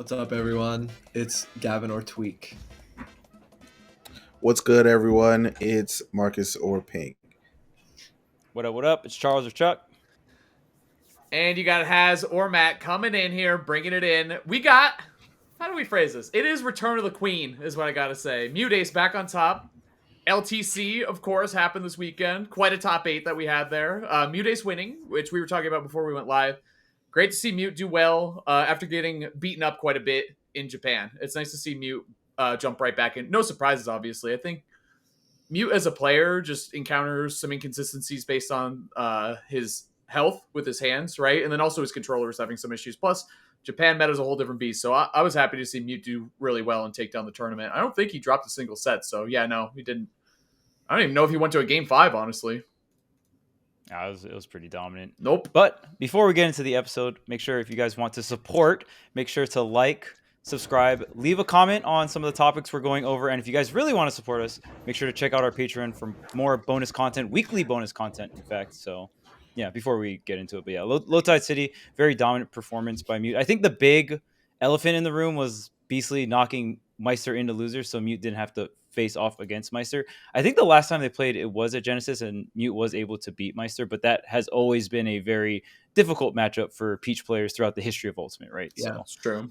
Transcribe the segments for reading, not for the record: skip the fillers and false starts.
What's up, everyone? It's Gavin or Tweek. What's good, everyone? It's Marcus or Pink. What up, what up? It's Charles or Chuck. And you got Haz or Matt coming in here, bringing it in. We got, how do we phrase this? It is Return of the Queen, is what I gotta say. Mutace back on top. LTC, of course, happened this weekend. Quite a top 8 that we had there. Mutace winning, which we were talking about before we went live. Great to see Mute do well after getting beaten up quite a bit in Japan. It's nice to see Mute jump right back in. No surprises, obviously. I think Mute as a player just encounters some inconsistencies based on his health with his hands, right? And then also his controller is having some issues. Plus, Japan meta is a whole different beast. So I was happy to see Mute do really well and take down the tournament. I don't think he dropped a single set. So yeah, no, he didn't. I don't even know if he went to a game 5, honestly. Yeah, it was pretty dominant. Nope. But before we get into the episode, make sure if you guys want to support, make sure to like, subscribe, leave a comment on some of the topics we're going over. And if you guys really want to support us, make sure to check out our Patreon for more bonus content, weekly bonus content, in fact. So yeah, before we get into it. But yeah, Low Tide City, very dominant performance by Mute. I think the big elephant in the room was Beastly knocking Meister into losers, so Mute didn't have to face off against Meister. I think the last time they played, it was at Genesis, and Mute was able to beat Meister, but that has always been a very difficult matchup for Peach players throughout the history of Ultimate, right? Yeah, it's true.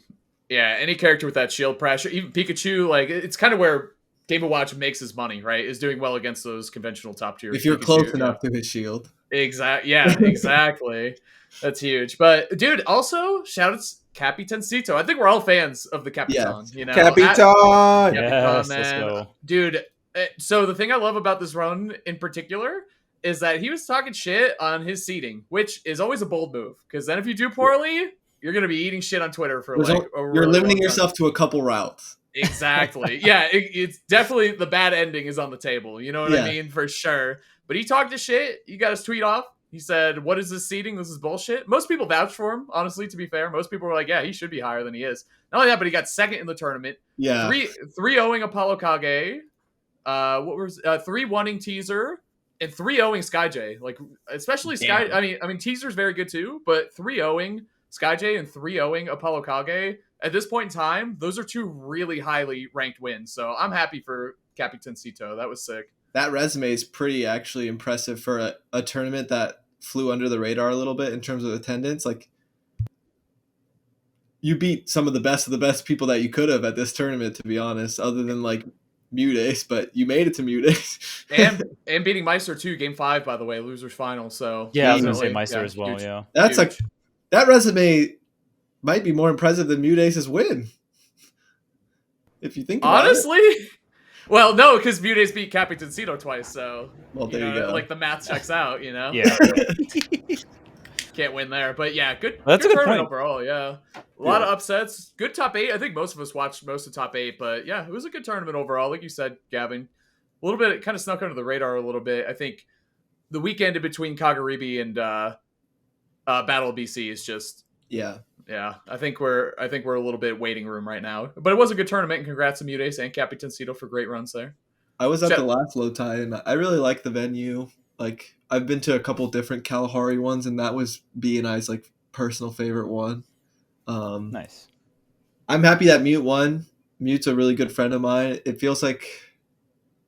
Yeah, any character with that shield pressure, even Pikachu, like, it's kind of where Game & Watch makes his money, right? Is doing well against those conventional top tier. If you're close enough to his shield. Exactly. Yeah, exactly. That's huge. But dude, also shout out to Capitancito. I think we're all fans of the Capitan. Yes. You know, Capitan! Yes, man. let's go. Dude. So the thing I love about this run in particular is that he was talking shit on his seeding, which is always a bold move. Because then if you do poorly, you're gonna be eating shit on Twitter for you're limiting yourself to a couple routes. Exactly. Yeah, it's definitely the bad ending is on the table. You know what I mean? For sure. But he talked his shit. He got his tweet off. He said, "What is this seeding? This is bullshit." Most people vouched for him, honestly, to be fair. Most people were like, yeah, he should be higher than he is. Not only that, but he got second in the tournament. Yeah. 3-0ing Apollo Kage. 3-1ing Teaser. And 3-0ing SkyJ. Like, especially Sky. I mean, Teaser's very good too, but 3-0ing SkyJ and 3-0ing Apollo Kage. At this point in time, those are 2 really highly ranked wins. So I'm happy for Capitancito. That was sick. That resume is pretty actually impressive for a tournament that flew under the radar a little bit in terms of attendance. Like, you beat some of the best people that you could have at this tournament, to be honest, other than like Mutace, but you made it to Mutace. and beating Meister too, game 5, by the way, losers final. So yeah, I was gonna say Meister as well. Huge. Yeah, that's huge. That resume might be more impressive than Mutace's win. If you think about honestly. It. Well, no, because Mutace beat Capitancito twice, so there you go. Like the math checks out, you know. Yeah. Can't win there, but yeah, good. That's good a good tournament point. overall. Yeah, a lot of upsets. Good top 8. I think most of us watched most of top 8, but yeah, it was a good tournament overall. Like you said, Gavin, a little bit. It kind of snuck under the radar a little bit. I think the weekend in between Kagaribi and Battle BC is just Yeah, I think we're a little bit waiting room right now. But it was a good tournament, and congrats to Mutace and Capitancito for great runs there. I was at the last Low Tide, and I really like the venue. Like, I've been to a couple different Kalahari ones, and that was B&I's like personal favorite one. Nice. I'm happy that Mute won. Mute's a really good friend of mine. It feels like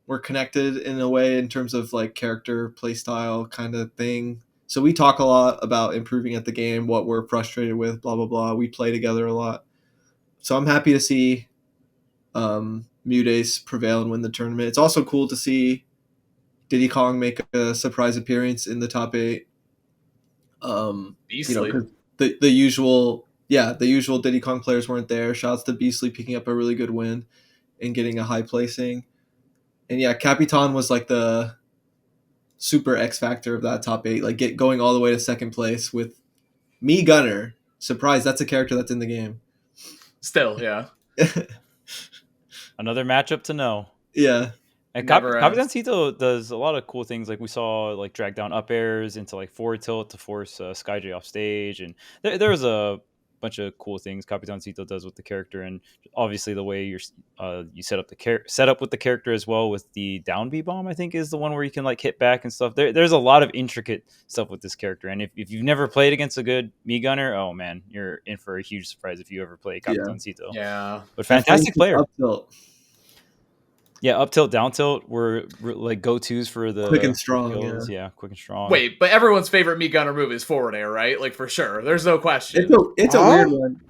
we're connected in a way in terms of like character, play style kind of thing. So we talk a lot about improving at the game, what we're frustrated with, blah, blah, blah. We play together a lot. So I'm happy to see Mutace prevail and win the tournament. It's also cool to see Diddy Kong make a surprise appearance in the top 8. Beastly. You know, the usual Diddy Kong players weren't there. Shouts to Beastly picking up a really good win and getting a high placing. And yeah, Capitan was like the super X factor of that top 8, like going all the way to second place with me Gunner. Surprise, that's a character that's in the game. Still, yeah. Another matchup to know. Yeah. And Capitancito does a lot of cool things. Like we saw, like drag down up airs into like forward tilt to force SkyJ off stage, and there was a bunch of cool things Capitancito does with the character, and obviously the way you set up with the character as well with the down B bomb, I think is the one where you can like hit back and stuff. There's a lot of intricate stuff with this character, and if you've never played against a good me gunner, oh man, you're in for a huge surprise if you ever play Capitancito. Yeah, but fantastic player. Up tilt. Yeah, up tilt, down tilt were like go-tos for the quick and strong. kills. Yeah, quick and strong. Wait, but everyone's favorite meat gunner move is forward air, right? Like for sure, there's no question. It's a weird one.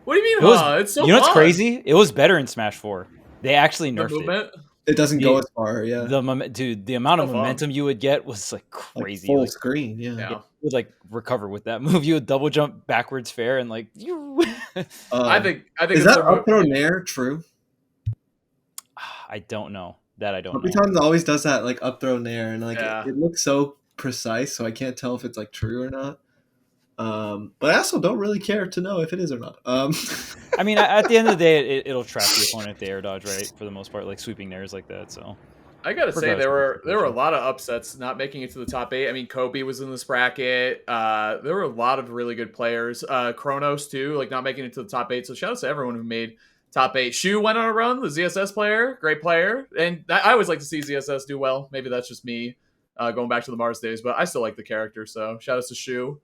What do you mean? It's so you know what's fun. crazy? It was better in Smash 4. They actually The nerfed movement? It doesn't go as far. Yeah, the amount of momentum you would get was like crazy. Like full screen. Yeah. You would like recover with that move. You would double jump backwards fair and like you. I think is that up throw nair true? I don't know. That I don't know. Capitans always does that like up throw nair, and like it looks so precise, so I can't tell if it's like true or not. But I also don't really care to know if it is or not. I mean, at the end of the day, it'll trap the opponent if they air dodge, right? For the most part, like sweeping nairs like that. So I gotta say there were a lot of upsets not making it to the top 8. I mean, Kobe was in this bracket. There were a lot of really good players. Kronos too, like not making it to the top 8. So shout out to everyone who made top 8. Shu went on a run, the ZSS player, great player, and I always like to see ZSS do well. Maybe that's just me going back to the Mars days, but I still like the character. So shout out to Shu.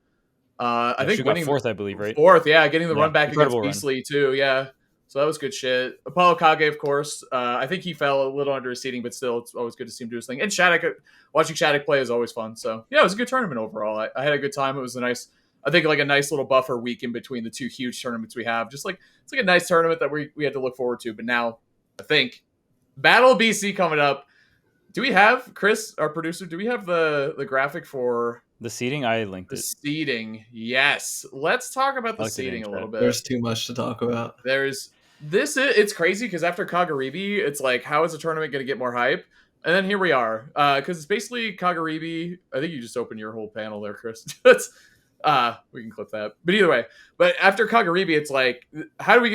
I think winning fourth, I believe, right? Fourth, yeah, getting the run back against run. Beastly too, yeah. So that was good shit. Apollo Kage, of course. I think he fell a little under his seating, but still, it's always good to see him do his thing. And Shattuck, watching Shattuck play is always fun. So yeah, it was a good tournament overall. I had a good time. It was a nice little buffer week in between the two huge tournaments we have. Just like it's like a nice tournament that we had to look forward to. But now I think Battle BC coming up. Do we have Chris, our producer? Do we have the graphic for the seating? I linked the it. Seating. Yes. Let's talk about the seating a little bit. There's too much to talk about. It's crazy because after Kagaribi, it's like, how is the tournament going to get more hype? And then here we are, because it's basically Kagaribi. I think you just opened your whole panel there, Chris. We can clip that. But either way, after Kagaribi, it's like, how do we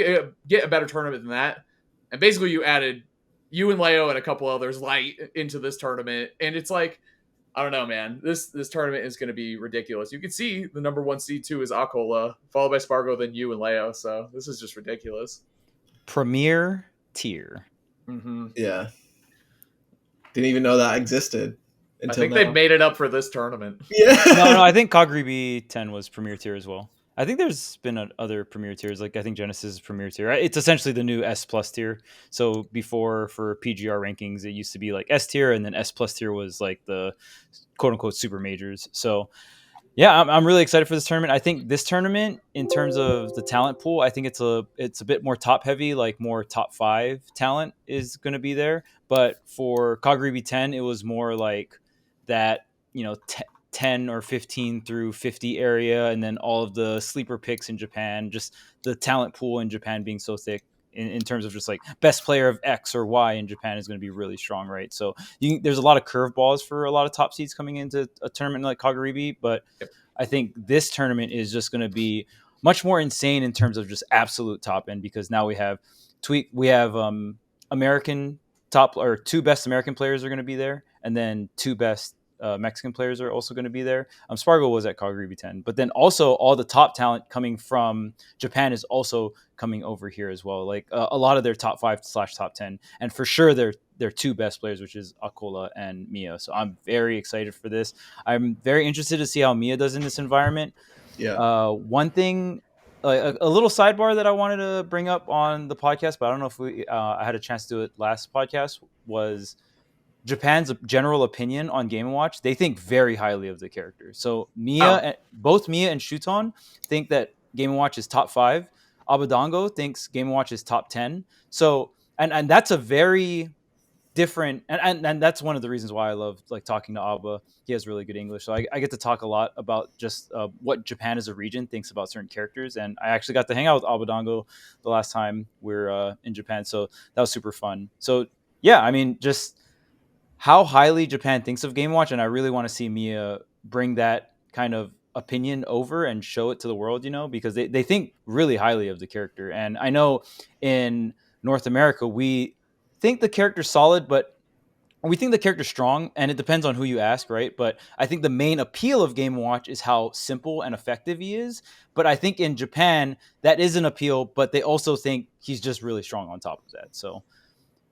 get a better tournament than that? And basically, you added you and Leo and a couple others light into this tournament, and it's like, I don't know, man. This tournament is going to be ridiculous. You can see the number 1 seed too is Akola, followed by Spargo, then you and Leo. So this is just ridiculous. Premier tier. Mm-hmm. Yeah. Didn't even know that existed. I think they've made it up for this tournament. Yeah. No, I think Kagribi 10 was Premier tier as well. I think there's been other Premier tiers. Like I think Genesis is Premier tier. It's essentially the new S plus tier. So before for PGR rankings, it used to be like S tier, and then S plus tier was like the quote unquote super majors. So yeah, I'm really excited for this tournament. I think this tournament, in terms of the talent pool, I think it's a bit more top heavy, like more top 5 talent is going to be there. But for Kagribi 10, it was more like that, 10 or 15 through 50 area, and then all of the sleeper picks in Japan, just the talent pool in Japan being so thick in terms of just like best player of X or Y in Japan is going to be really strong, right? So there's a lot of curveballs for a lot of top seeds coming into a tournament like Kagaribi, but I think this tournament is just going to be much more insane in terms of just absolute top end, because now we have Tweek, we have American top, or 2 best American players are going to be there, and then 2 best Mexican players are also going to be there. Spargo was at Kagaribi 10, but then also all the top talent coming from Japan is also coming over here as well. Like a lot of their top 5/top 10, and for sure their 2 best players, which is Akola and Mia. So I'm very excited for this. I'm very interested to see how Mia does in this environment. Yeah. One thing, a little sidebar that I wanted to bring up on the podcast, but I don't know if I had a chance to do it last podcast, was Japan's general opinion on Game & Watch. They think very highly of the character. So both Mia and Shuton think that Game & Watch is top 5. Abadango thinks Game & Watch is top 10. So and that's a very different, and that's one of the reasons why I love like talking to Abba. He has really good English, so I get to talk a lot about just what Japan as a region thinks about certain characters. And I actually got to hang out with Abadango the last time we were in Japan, so that was super fun. So yeah, I mean, just how highly Japan thinks of Game Watch, and I really want to see Mia bring that kind of opinion over and show it to the world, because they think really highly of the character. And I know in North America, we think the character's solid, but we think the character's strong, and it depends on who you ask, right? But I think the main appeal of Game & Watch is how simple and effective he is. But I think in Japan, that is an appeal, but they also think he's just really strong on top of that. So,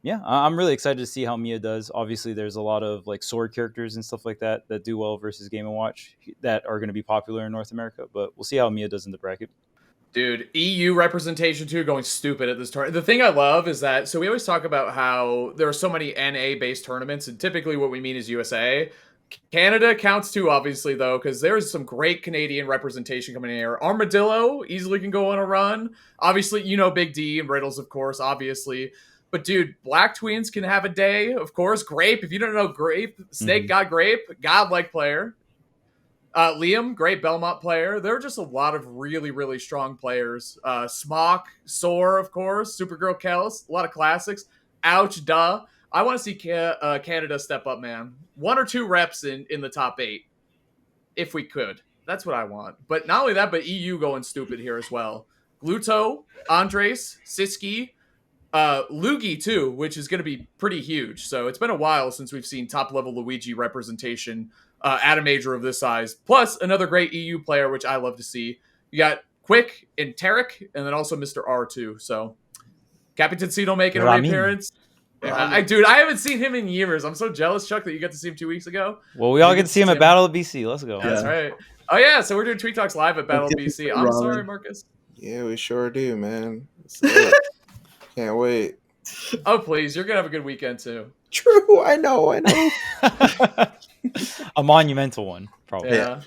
yeah, I'm really excited to see how Mia does. Obviously, there's a lot of like sword characters and stuff like that that do well versus Game & Watch that are going to be popular in North America. But we'll see how Mia does in the bracket. Dude, EU representation too going stupid at this tournament. The thing I love is that, so we always talk about how there are so many NA-based tournaments, and typically what we mean is USA. Canada counts too, obviously, though, because there's some great Canadian representation coming in here. Armadillo easily can go on a run. Obviously, you know Big D and Riddles, of course, obviously. But, dude, Black Twins can have a day, of course. Grape, if you don't know Grape, Snake God Grape, godlike player. Liam, great Belmont player. There are just a lot of really, really strong players. Smock, Soar, of course. Supergirl Kels, a lot of classics. Ouch, duh. I want to see Canada step up, man. 1 or 2 reps in the top 8, if we could. That's what I want. But not only that, but EU going stupid here as well. Gluto, Andres, Siski, Luigi too, which is going to be pretty huge. So it's been a while since we've seen top-level Luigi representation at a major of this size. Plus, another great EU player, which I love to see. You got Quick and Tarek, and then also Mr. R too. So Capitan Cito making a reappearance. Dude, I haven't seen him in years. I'm so jealous, Chuck, that you got to see him 2 weeks ago. Well, we all get to see him at Battle of BC. Let's go. That's right. Oh, yeah, so we're doing Tweek Talks live at Battle of BC. I'm sorry, Marcus. Yeah, we sure do, man. Can't wait. Oh, please. You're going to have a good weekend, too. True. I know. A monumental one, probably. Yeah.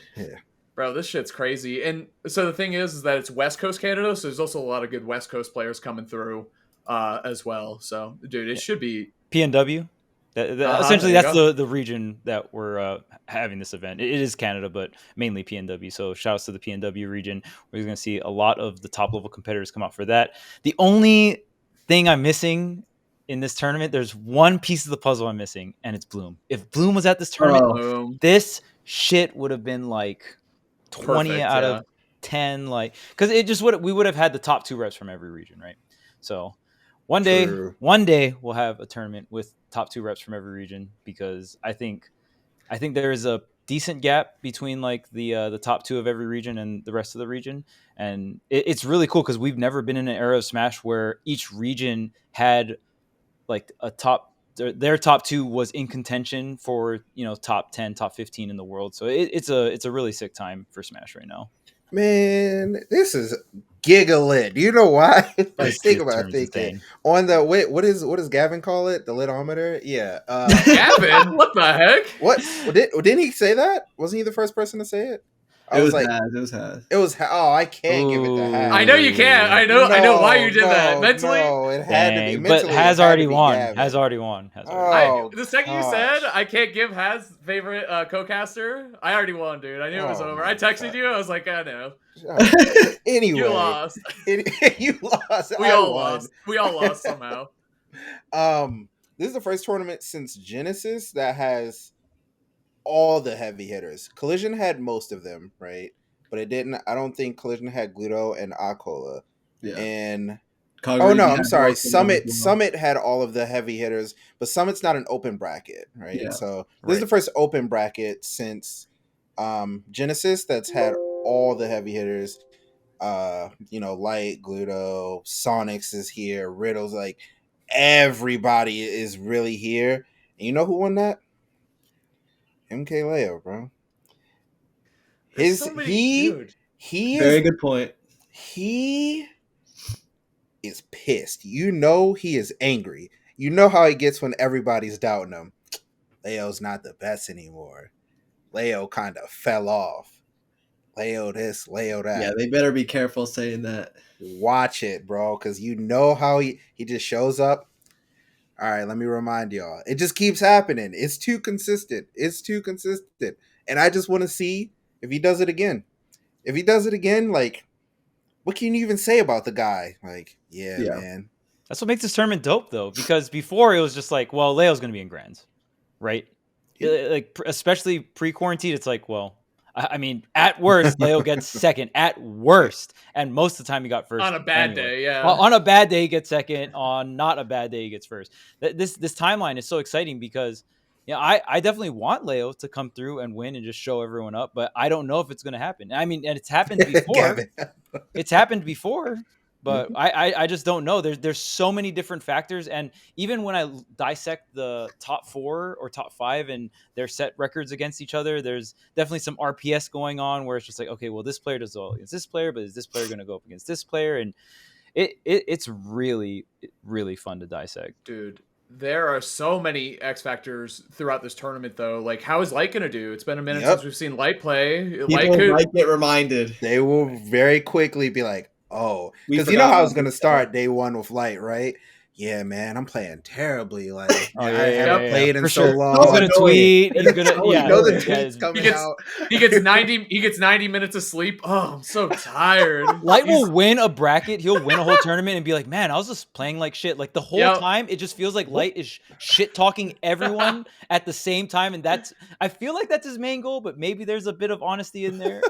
Bro, this shit's crazy. And so the thing is that it's West Coast Canada, so there's also a lot of good West Coast players coming through as well. So, dude, it should be... PNW? Essentially, that's the region that we're having this event. It is Canada, but mainly PNW. So shout outs to the PNW region. We're going to see a lot of the top-level competitors come out for that. The only thing I'm missing in this tournament, there's one piece of the puzzle I'm missing, and it's Bloom. If Bloom was at this tournament, this shit would have been like 20 out of 10. Like, because it just we would have had the top 2 reps from every region, right? So one day we'll have a tournament with top 2 reps from every region, because I think there is a decent gap between like the top 2 of every region and the rest of the region, and it's really cool because we've never been in an era of Smash where each region had like a their top 2 was in contention for, you know, top 10, top 15 in the world. So it's a really sick time for Smash right now. Man, this is gigalit. Do you know why? Think about it. On the what does Gavin call it? The litometer? Yeah. Gavin? What the heck? What? Didn't he say that? Wasn't he the first person to say it? It was Haz. It was. Oh, I can't give it to Haz. I know you can't. I know why you did that. Mentally, no, it had to be. Mentally, but Haz already won. Haz already won. The second you said I can't give Haz favorite co-caster, I already won, dude. I knew it was over. I texted you. I was like, I know. Anyway, you lost. You lost. We all lost. We all lost somehow. This is the first tournament since Genesis that has all the heavy hitters. Collision had most of them, right? But it didn't. I don't think Collision had Gluto and Akola. Yeah. And I'm sorry. Summit had all of the heavy hitters, but Summit's not an open bracket, right? Yeah. So this is the first open bracket since Genesis that's had all the heavy hitters. Light, Gluto, Sonics is here, Riddles, like everybody is really here. And you know who won that? MK Leo, bro. Very good point. He is pissed. You know he is angry. You know how he gets when everybody's doubting him. Leo's not the best anymore. Leo kind of fell off. Leo this, Leo that. Yeah, they better be careful saying that. Watch it, bro, because you know how he just shows up. All right, let me remind y'all. It just keeps happening. It's too consistent. And I just want to see if he does it again. If he does it again, like, what can you even say about the guy? Like, yeah. Man. That's what makes this tournament dope, though, because before it was just like, well, Leo's going to be in Grands, right? Like, especially pre-quarantine, it's like, well, I mean, at worst, Leo gets second. At worst, and most of the time he got first. On a bad anyway. day, yeah. On a bad day, he gets second. On not a bad day, he gets first. This timeline is so exciting because I definitely want Leo to come through and win and just show everyone up, but I don't know if it's going to happen. I mean, and it's happened before. Gavin. It's happened before, but I just don't know. There's so many different factors, and even when I dissect the top 4 or top 5 and their set records against each other, there's definitely some RPS going on where it's just like, okay, well, this player does well against this player, but is this player going to go up against this player? And it's really, really fun to dissect. Dude, there are so many X factors throughout this tournament, though. Like, how is Light gonna do? It's been a minute since we've seen Light play. People might get reminded. They will very quickly be like, "Oh," because you know how it's gonna start day 1 with Light, right? Yeah, man, I'm playing terribly. Like, I haven't played in so long. He's gonna tweet. He's gonna, the tweet's coming out. He gets 90 minutes of sleep. Oh, I'm so tired. Light will win a bracket. He'll win a whole tournament and be like, man, I was just playing like shit. Like the whole time, it just feels like Light is shit talking everyone at the same time. And I feel like that's his main goal, but maybe there's a bit of honesty in there.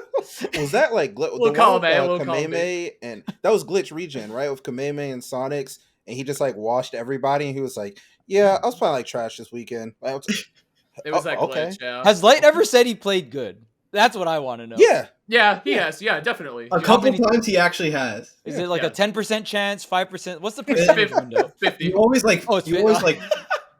Was that like Kameme and that was Glitch Regen, right? With Kameme and Sonics. And he just like washed everybody, and he was like, "Yeah, I was playing like trash this weekend." It was that glitch. Yeah. Has Light ever said he played good? That's what I want to know. Yeah, he has. Yeah, definitely. A couple times he actually has. Is it like a 10% chance, 5%? What's the percentage window? 50. You always like. You always like.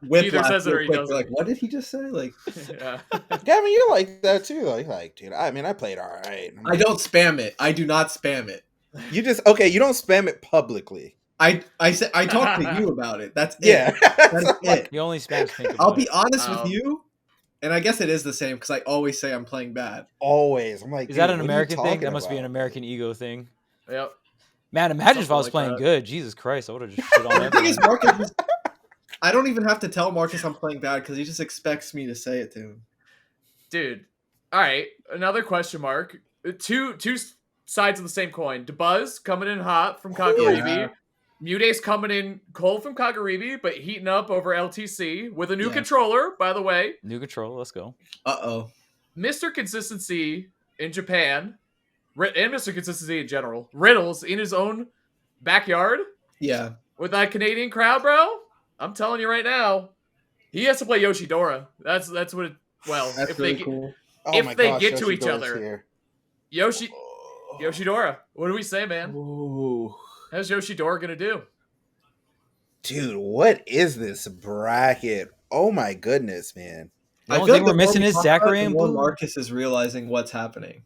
Either says it or he doesn't. Like, what did he just say? Like, Gavin, you're like that too. Like, dude, I mean, I played all right. I don't spam it. I do not spam it. You just you don't spam it publicly. I said I talked to you about it. That's it. Yeah. That's it. You only spam Pink. I'll be honest with you, and I guess it is the same because I always say I'm playing bad. Always. I'm like, is that an American thing? That must be an American ego thing. Yep. Man, imagine if I was playing good. Jesus Christ, I would have just shit on The thing is, Marcus, I don't even have to tell Marcus I'm playing bad because he just expects me to say it to him. Dude. All right. Another question mark. Two sides of the same coin. DeBuzz coming in hot from Kagaribi. Yeah. Mute's coming in cold from Kagaribi, but heating up over LTC with a new controller, by the way. New controller, let's go. Uh-oh. Mr. Consistency in Japan, and Mr. Consistency in general, Riddles in his own backyard. Yeah. With that Canadian crowd, bro. I'm telling you right now, he has to play Yoshidora. That's what it, well, that's if really they cool. If they get to each other. Yoshidora. What do we say, man? Ooh. How's Yoshidora gonna do? Dude, what is this bracket? Oh my goodness, man. The only thing we're missing is Zachary and Blue. Marcus is realizing what's happening.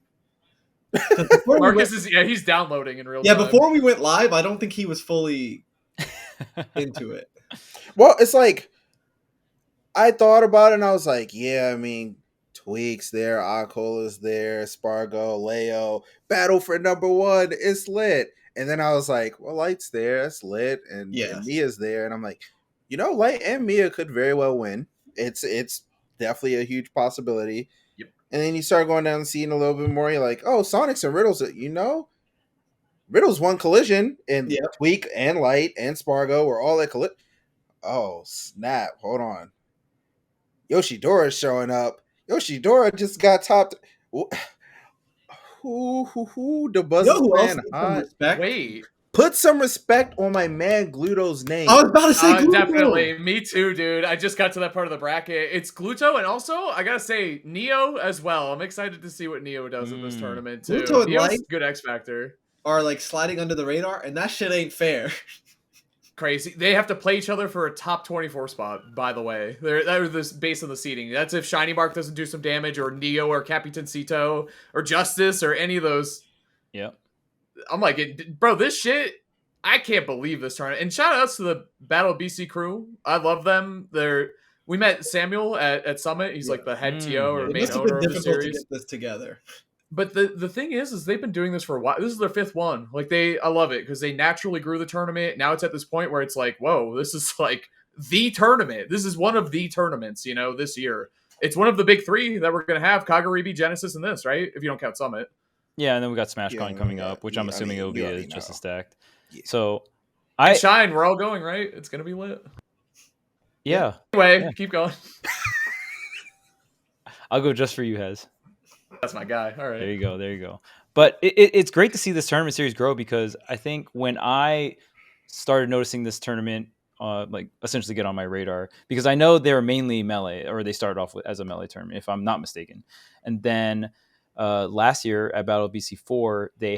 Marcus he's downloading in real time. Yeah, before we went live, I don't think he was fully into it. Well, it's like, I thought about it and I was like, yeah, I mean, Tweek's there, Akola's there, Spargo, Leo, battle for number 1, it's lit. And then I was like, well, Light's there, it's lit, and Mia's there, and I'm like, Light and Mia could very well win. It's definitely a huge possibility. Yep. And then you start going down the scene a little bit more, you're like, oh, Sonics and Riddles, Riddles won Collision, and Tweek and Light and Spargo were all at Collision. Oh, snap, hold on. Yoshidora's showing up. Yoshidora just got topped. The buzz man hot. Wait. Put some respect on my man Gluto's name. I was about to say Gluto. Definitely. Me too, dude. I just got to that part of the bracket. It's Gluto, and also, I gotta say, Neo as well. I'm excited to see what Neo does in this tournament, too. Gluto and Neo's Light good X Factor. Are, like, sliding under the radar, and that shit ain't fair. Crazy. They have to play each other for a top 24 spot, by the way. They're this based on the seeding. That's if Shiny Mark doesn't do some damage, or Neo, or Capitancito, or Justice, or any of those. Yep. I'm like, bro, this shit, I can't believe this tournament. And shout outs to the Battle BC crew. I love them. We met Samuel at Summit. He's like the head TO or main owner of the series. To get this together. But the thing is they've been doing this for a while. This is their 5th one. Like I love it because they naturally grew the tournament. Now it's at this point where it's like, whoa, this is like the tournament. This is one of the tournaments, this year. It's one of the big 3 that we're going to have: Kagaribi, Genesis, and this, right? If you don't count Summit. Yeah, and then we got SmashCon coming up, which I'm assuming it will be just as stacked. Yeah. So, Shine, we're all going, right? It's going to be lit. Yeah. Anyway, keep going. I'll go just for you, Hez. That's my guy. All right. There you go. But it's great to see this tournament series grow, because I think when I started noticing this tournament, like essentially get on my radar, because I know they were mainly melee, or they started off as a melee tournament, if I'm not mistaken. And then last year at Battle of BC4, they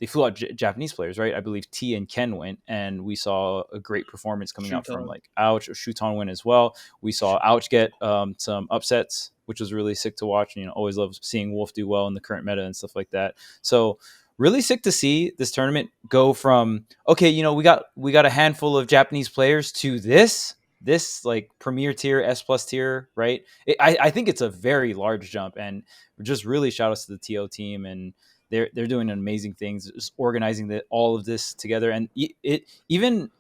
flew out Japanese players, right? I believe T and Ken went, and we saw a great performance coming out from like Ouch. Shuton win as well. We saw Ouch get some upsets, which was really sick to watch. You know, always love seeing Wolf do well in the current meta and stuff like that. So really sick to see this tournament go from, okay, you know, we got a handful of Japanese players to this like premier tier, S plus tier, right? I think it's a very large jump, and just really shout outs to the TO team, and they're doing amazing things, just organizing all of this together. And it even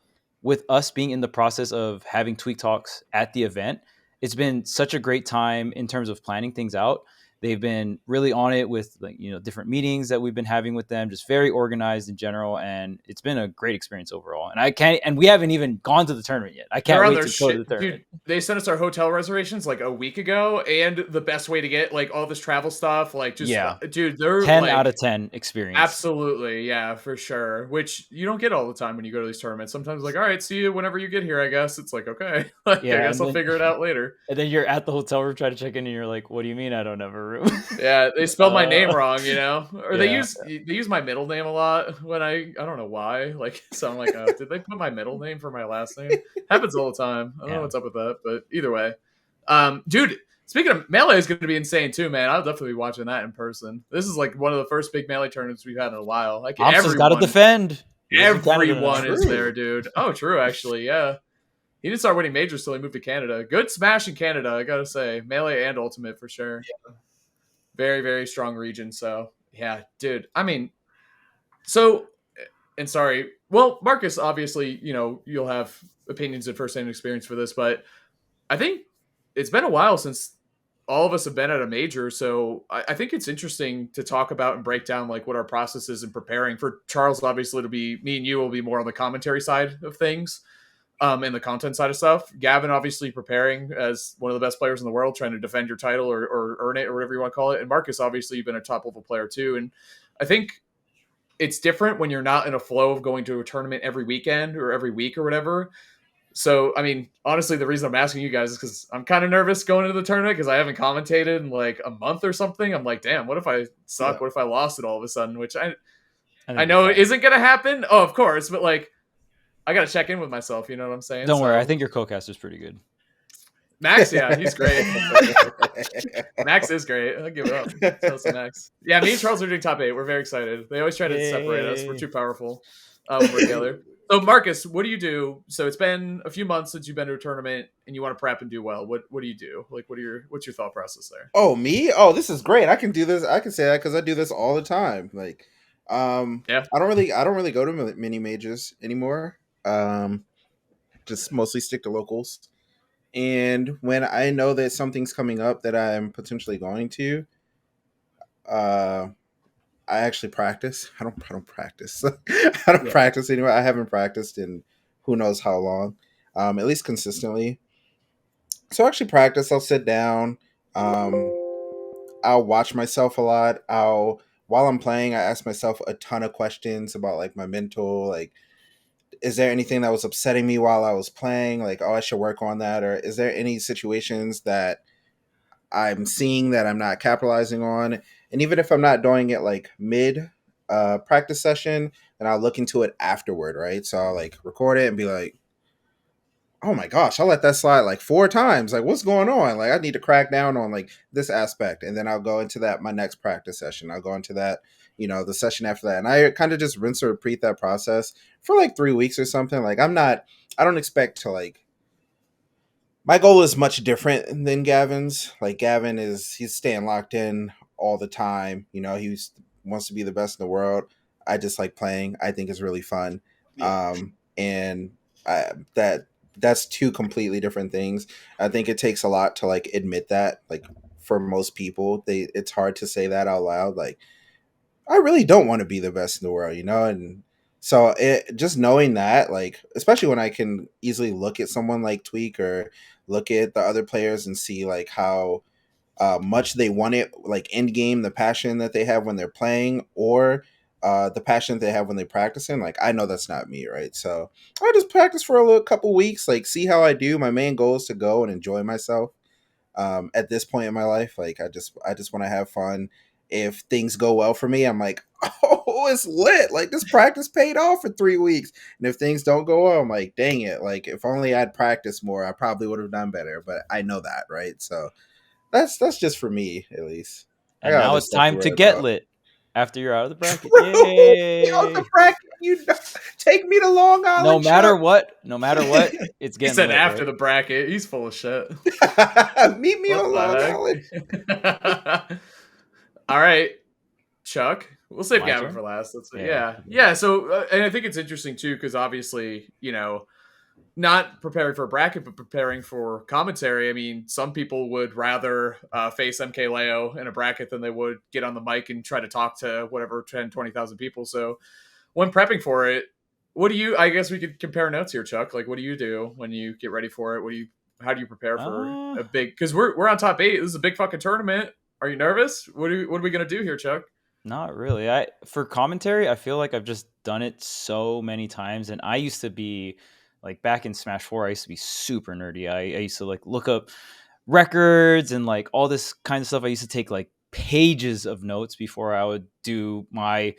with us being in the process of having Tweek talks at the event, it's been such a great time in terms of planning things out. They've been really on it with, like, you know, different meetings that we've been having with them, just very organized in general, and it's been a great experience overall. And we haven't even gone to the tournament yet. I can't wait to go to the tournament. Dude, they sent us our hotel reservations like a week ago, and the best way to get like all this travel stuff, like just dude, they're 10 like, out of 10 experience. Absolutely, yeah, for sure. Which you don't get all the time when you go to these tournaments. Sometimes like, all right, see you whenever you get here, I guess. It's like, okay, like, I guess I'll figure it out later. And then you're at the hotel room trying to check in, and you're like, what do you mean I don't have a room? Yeah, they spelled my name wrong, you know? Or they use my middle name a lot when I don't know why. Like, so I'm like, oh, did they put my middle name for my last name? Happens all the time. I don't know what's up with that, but either way. Dude, speaking of Melee, is going to be insane too, man. I'll definitely be watching that in person. This is like one of the first big Melee tournaments we've had in a while. Like, everyone's got to defend. Everyone is there, dude. Oh, true, actually, yeah. He didn't start winning majors till he moved to Canada. Good smash in Canada, I gotta say. Melee and Ultimate for sure. Yeah. Very, very strong region. So, yeah, dude. I mean, and sorry. Well, Marcus, obviously, you know, you'll have opinions and first-hand experience for this, but I think it's been a while since all of us have been at a major. So I think it's interesting to talk about and break down like what our process is in preparing. For Charles, obviously, it'll be me and you will be more on the commentary side of things. And the content side of stuff. Gavin, obviously preparing as one of the best players in the world, trying to defend your title or earn it or whatever you want to call it. And Marcus, obviously, you've been a top level player too. And I think it's different when you're not in a flow of going to a tournament every weekend or every week or whatever. So, I mean, honestly, the reason I'm asking you guys is because I'm kind of nervous going into the tournament because I haven't commentated in like a month or something. I'm like, damn, what if I suck? Yeah. What if I lost it all of a sudden? Which I know isn't going to happen. Oh, of course. But like, I got to check in with myself. You know what I'm saying? Don't worry. I think your co-caster's pretty good. Max, yeah, he's great. Max is great. I'll give it up. Charles and Max. Yeah, me and Charles are doing top 8. We're very excited. They always try to separate us. We're too powerful when we're together. So, Marcus, what do you do? So it's been a few months since you've been to a tournament and you want to prep and do well. What do you do? Like, what's your thought process there? Oh, me? Oh, this is great. I can do this. I can say that because I do this all the time. Like, yeah. I don't really go to mini majors anymore. Just mostly stick to locals. And when I know that something's coming up that I'm potentially going to, I actually practice. I don't practice. I don't practice anymore. I haven't practiced in who knows how long, at least consistently. So I actually practice. I'll sit down. I'll watch myself a lot. While I'm playing, I ask myself a ton of questions about like my mental, like, is there anything that was upsetting me while I was playing? Like, oh, I should work on that. Or is there any situations that I'm seeing that I'm not capitalizing on? And even if I'm not doing it like mid practice session, then I'll look into it afterward, right? So I'll like record it and be like, oh my gosh, I let that slide like 4 times. Like, what's going on? Like, I need to crack down on like this aspect. And then I'll go into that, my next practice session. I'll go into that, you know, the session after that. And I kind of just rinse or repeat that process for like 3 weeks or something. Like, I don't expect to like, my goal is much different than Gavin's. Like, Gavin he's staying locked in all the time. You know, he wants to be the best in the world. I just like playing. I think it's really fun. Yeah. That's 2 completely different things. I think it takes a lot to like admit that. Like, for most people, it's hard to say that out loud. Like, I really don't want to be the best in the world, you know? And so just knowing that, like, especially when I can easily look at someone like Tweek or look at the other players and see like how much they want it, like end game, the passion that they have when they're playing, or the passion that they have when they're practicing. Like, I know that's not me, right? So I just practice for a little couple weeks, like see how I do. My main goal is to go and enjoy myself. At this point in my life, like I just want to have fun. If things go well for me, I'm like, oh, it's lit. Like, this practice paid off for 3 weeks. And if things don't go well, I'm like, dang it. Like, if only I'd practiced more, I probably would have done better. But I know that, right? So that's just for me, at least. I And got now other it's stuff to time to worry get about. lit after you're out of the bracket. Bro, me out the Yay! bracket. Take me to Long Island. No matter Chuck. what, it's He getting said lit, after right? the bracket. He's full of shit. Meet me What on Long Island. the heck? All right, Chuck. We'll save My Gavin turn? for last. That's Yeah. yeah. So, and I think it's interesting too because obviously, not preparing for a bracket, but preparing for commentary. I mean, some people would rather face MK Leo in a bracket than they would get on the mic and try to talk to whatever 10, 20,000 people. So, when prepping for it, I guess we could compare notes here, Chuck. Like, what do you do when you get ready for it? How do you prepare for Uh, a big, because we're on top 8. This is a big fucking tournament. Are you nervous? What are we going to do here, Chuck? Not really. For commentary, I feel like I've just done it so many times, and I used to be like back in Smash 4, I used to be super nerdy. I used to like look up records and like all this kind of stuff. I used to take like pages of notes before I would do my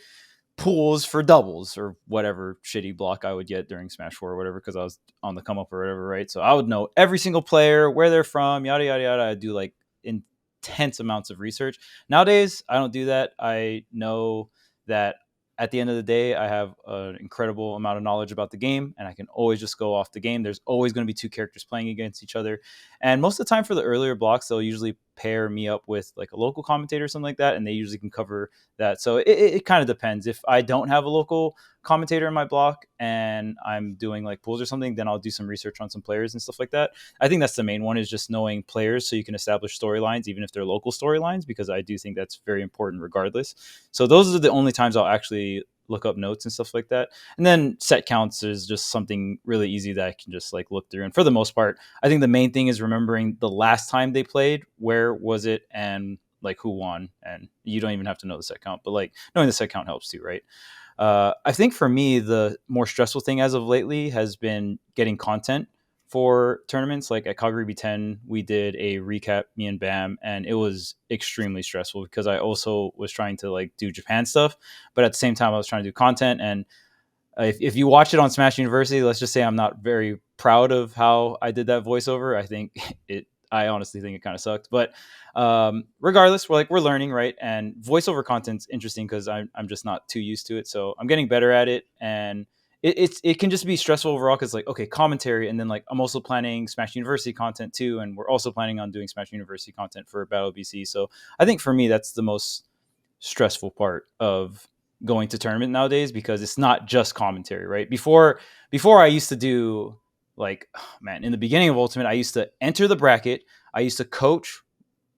pools for doubles or whatever shitty block I would get during Smash 4 or whatever, because I was on the come up or whatever, right? So I would know every single player, where they're from, yada yada yada. I'd do like intense amounts of research. Nowadays, I don't do that. I know that at the end of the day, I have an incredible amount of knowledge about the game, and I can always just go off the game. There's always going to be two characters playing against each other. And most of the time for the earlier blocks, they'll usually pair me up with like a local commentator or something like that, and they usually can cover that. So it kind of depends. If I don't have a local commentator in my block and I'm doing like pools or something, then I'll do some research on some players and stuff like that. I think that's the main one, is just knowing players so you can establish storylines, even if they're local storylines, because I do think that's very important regardless. So those are the only times I'll actually look up notes and stuff like that. And then set counts is just something really easy that I can just like look through. And for the most part, I think the main thing is remembering the last time they played, where was it, and like who won. And you don't even have to know the set count, but like knowing the set count helps too, right? I think for me, the more stressful thing as of lately has been getting content for tournaments. Like at Calgary B10, we did a recap, me and Bam, and it was extremely stressful because I also was trying to like do Japan stuff, but at the same time, I was trying to do content. And if you watch it on Smash University, let's just say I'm not very proud of how I did that voiceover. I think I honestly think it kind of sucked, but regardless, we're learning, right? And voiceover content's interesting because I'm just not too used to it, so I'm getting better at it. And it can just be stressful overall because like, okay, commentary, and then like I'm also planning Smash University content too, and we're also planning on doing Smash University content for Battle BC. So I think for me that's the most stressful part of going to tournament nowadays, because it's not just commentary, right? Before I used to do like, oh, man, in the beginning of Ultimate, I used to enter the bracket, I used to coach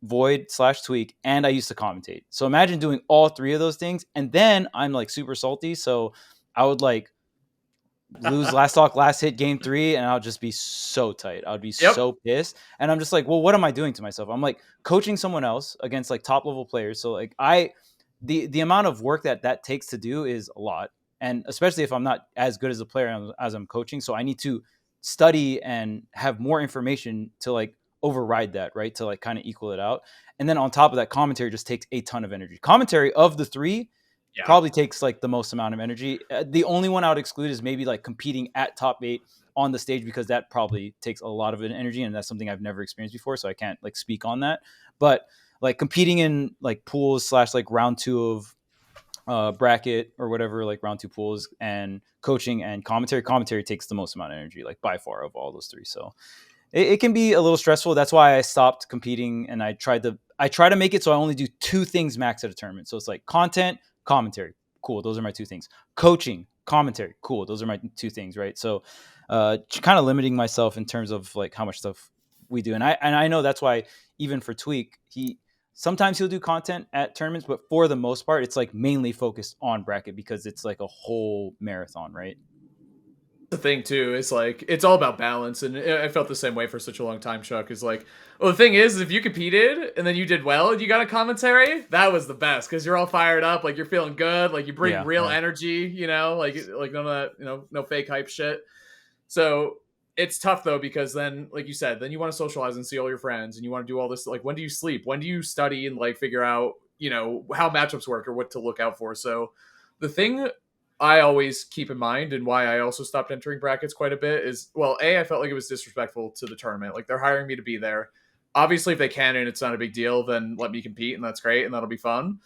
Void/Tweek, and I used to commentate. So imagine doing all three of those things, and then I'm like super salty, so I would like lose last talk, last hit, game 3, and I'll just be so tight. I would be so pissed, and I'm just like, well, what am I doing to myself? I'm like coaching someone else against like top level players, so like the amount of work that takes to do is a lot, and especially if I'm not as good as a player as I'm coaching, so I need to study and have more information to like override that, right, to like kind of equal it out. And then on top of that, commentary just takes a ton of energy. Commentary of the three probably takes like the most amount of energy. The only one I would exclude is maybe like competing at top 8 on the stage, because that probably takes a lot of energy, and that's something I've never experienced before, so I can't like speak on that. But like competing in like pools / like round 2 of bracket or whatever, like round 2 pools, and coaching and commentary takes the most amount of energy, like by far, of all those three. So it can be a little stressful. That's why I stopped competing, and I try to make it so I only do 2 things max at a tournament. So it's like content, commentary, cool, those are my 2 things. Coaching, commentary, cool, those are my 2 things, right? So kind of limiting myself in terms of like how much stuff we do. And I know that's why even for Tweek, sometimes he'll do content at tournaments, but for the most part, it's like mainly focused on bracket because it's like a whole marathon, right? the thing too. Is like it's all about balance, and I felt the same way for such a long time. Chuck is like, well, the thing is, if you competed and then you did well and you got a commentary, that was the best because you're all fired up, like you're feeling good, like you bring real energy, you know, like none of that, you know, no fake hype shit. So it's tough though because then, like you said, then you want to socialize and see all your friends, and you want to do all this. Like, when do you sleep? When do you study and like figure out, you know, how matchups work or what to look out for? So the thing I always keep in mind, and why I also stopped entering brackets quite a bit, is, well, I felt like it was disrespectful to the tournament. Like, they're hiring me to be there. Obviously, if they can and it's not a big deal, then let me compete, and that's great, and that'll be fun.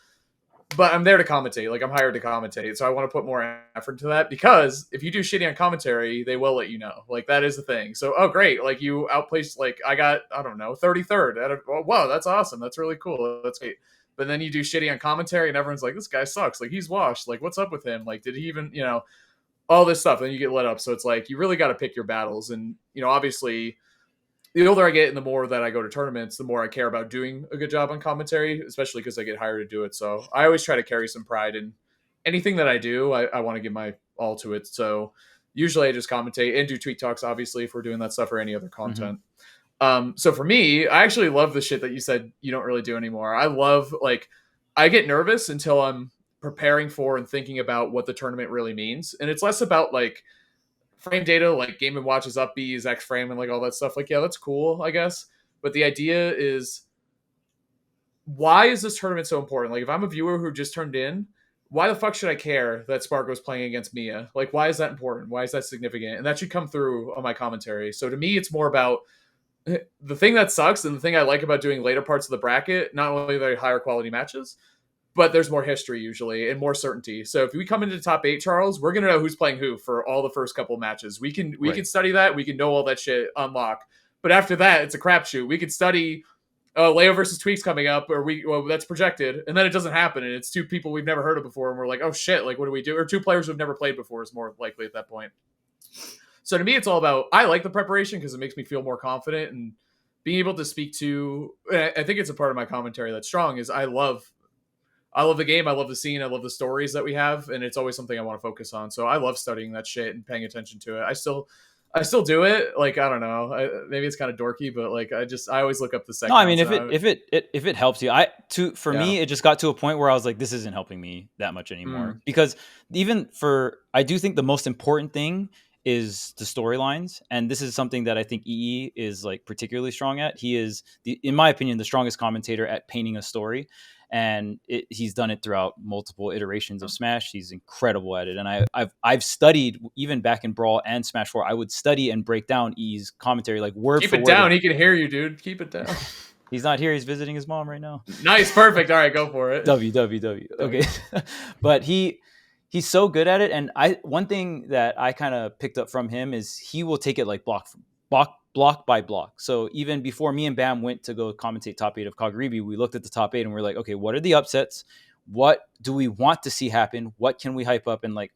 But I'm there to commentate. Like, I'm hired to commentate, so I want to put more effort into that, because if you do shitty on commentary, they will let you know. Like, that is the thing. So, oh, great. Like, you outplaced, like, I got, I don't know, 33rd. Oh, wow, that's awesome. That's really cool. That's great. But then you do shitty on commentary and everyone's like, this guy sucks. Like, he's washed. Like, what's up with him? Like, did he even, you know, all this stuff. Then you get let up. So it's like, you really got to pick your battles. And, you know, obviously the older I get and the more that I go to tournaments, the more I care about doing a good job on commentary, especially because I get hired to do it. So I always try to carry some pride in anything that I do. I want to give my all to it. So usually I just commentate and do tweet talks, obviously, if we're doing that stuff or any other content. So for me, I actually love the shit that you said you don't really do anymore. I love, like, I get nervous until I'm preparing for and thinking about what the tournament really means. And it's less about like frame data, like Game & Watch is up B is X frame and like all that stuff. Like, yeah, that's cool, I guess. But the idea is, why is this tournament so important? Like, if I'm a viewer who just turned in, why the fuck should I care that Spargo's playing against Mia? Like, why is that important? Why is that significant? And that should come through on my commentary. So to me, it's more about the thing that sucks, and the thing I like about doing later parts of the bracket, not only are they higher quality matches, but there's more history usually and more certainty. So if we come into the top 8, Charles, we're gonna know who's playing who for all the first couple matches. We can study that. We can know all that shit on lock. But after that, it's a crapshoot. We could study Leo versus Tweek's coming up, or that's projected, and then it doesn't happen, and it's two people we've never heard of before, and we're like, oh shit, like what do we do? Or two players we've never played before is more likely at that point. So to me, it's all about, I like the preparation because it makes me feel more confident, and being able to speak to, I think it's a part of my commentary that's strong, is I love the game. I love the scene. I love the stories that we have. And it's always something I want to focus on. So I love studying that shit and paying attention to it. I still do it. Like, I don't know. Maybe it's kind of dorky, but like, I always look up the second. No, I mean, if it helps you, for me, it just got to a point where I was like, this isn't helping me that much anymore. Because I do think the most important thing is the storylines, and this is something that I think EE is like particularly strong at. He is, in my opinion, the strongest commentator at painting a story, and he's done it throughout multiple iterations of Smash. He's incredible at it, and I've studied, even back in Brawl and Smash 4. I would study and break down EE's commentary, like word for word. Keep it down. He can hear you, dude. Keep it down. He's not here. He's visiting his mom right now. Nice, perfect. All right, go for it. W. Okay, but he's so good at it. And one thing that I kind of picked up from him is he will take it like block by block. So even before me and Bam went to go commentate top 8 of Kagaribi, we looked at the top 8 and we're like, okay, what are the upsets? What do we want to see happen? What can we hype up? And like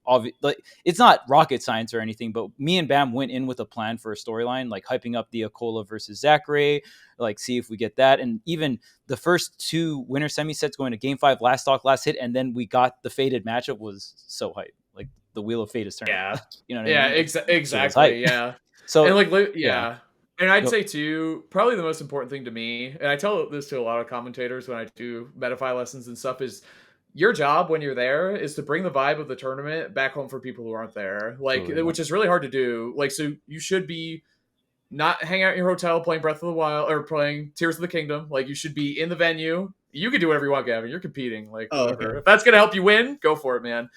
it's not rocket science or anything, but me and Bam went in with a plan for a storyline, like hyping up the Akola versus Zachary, like see if we get that. And even the first 2 winner semi sets going to game 5, last stock, last hit, and then we got the fated matchup was so hype. Like the wheel of fate is turning. Yeah, you know what I mean? Exactly. Yeah. So and like yeah. And I'd say too, probably the most important thing to me, and I tell this to a lot of commentators when I do Metafy lessons and stuff, is your job when you're there is to bring the vibe of the tournament back home for people who aren't there. Like, which is really hard to do. Like, so you should be not hanging out in your hotel playing Breath of the Wild or playing Tears of the Kingdom. Like, you should be in the venue. You can do whatever you want, Gavin. You're competing. Like, whatever. Okay. If that's gonna help you win, go for it, man.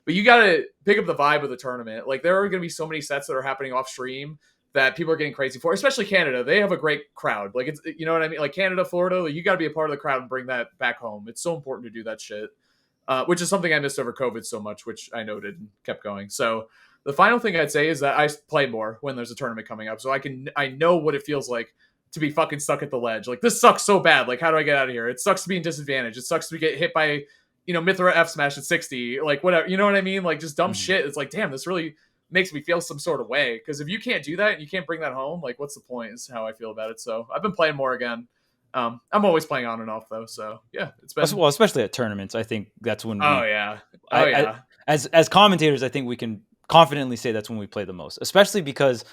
But you gotta pick up the vibe of the tournament. Like, there are gonna be so many sets that are happening off stream that people are getting crazy for, especially Canada. They have a great crowd. Like, it's, you know what I mean? Like Canada, Florida, you got to be a part of the crowd and bring that back home. It's so important to do that shit, which is something I missed over COVID so much, which I noted and kept going. So the final thing I'd say is that I play more when there's a tournament coming up. So I know what it feels like to be fucking stuck at the ledge. Like, this sucks so bad. Like, how do I get out of here? It sucks to be in disadvantage. It sucks to get hit by, you know, Mithra F smash at 60, like whatever, you know what I mean? Like, just dumb shit. It's like, damn, this really makes me feel some sort of way, because if you can't do that and you can't bring that home, like, what's the point, is how I feel about it. So I've been playing more again. I'm always playing on and off though, so yeah, it's been, well, especially at tournaments. I think that's when as commentators, I think we can confidently say that's when we play the most, especially because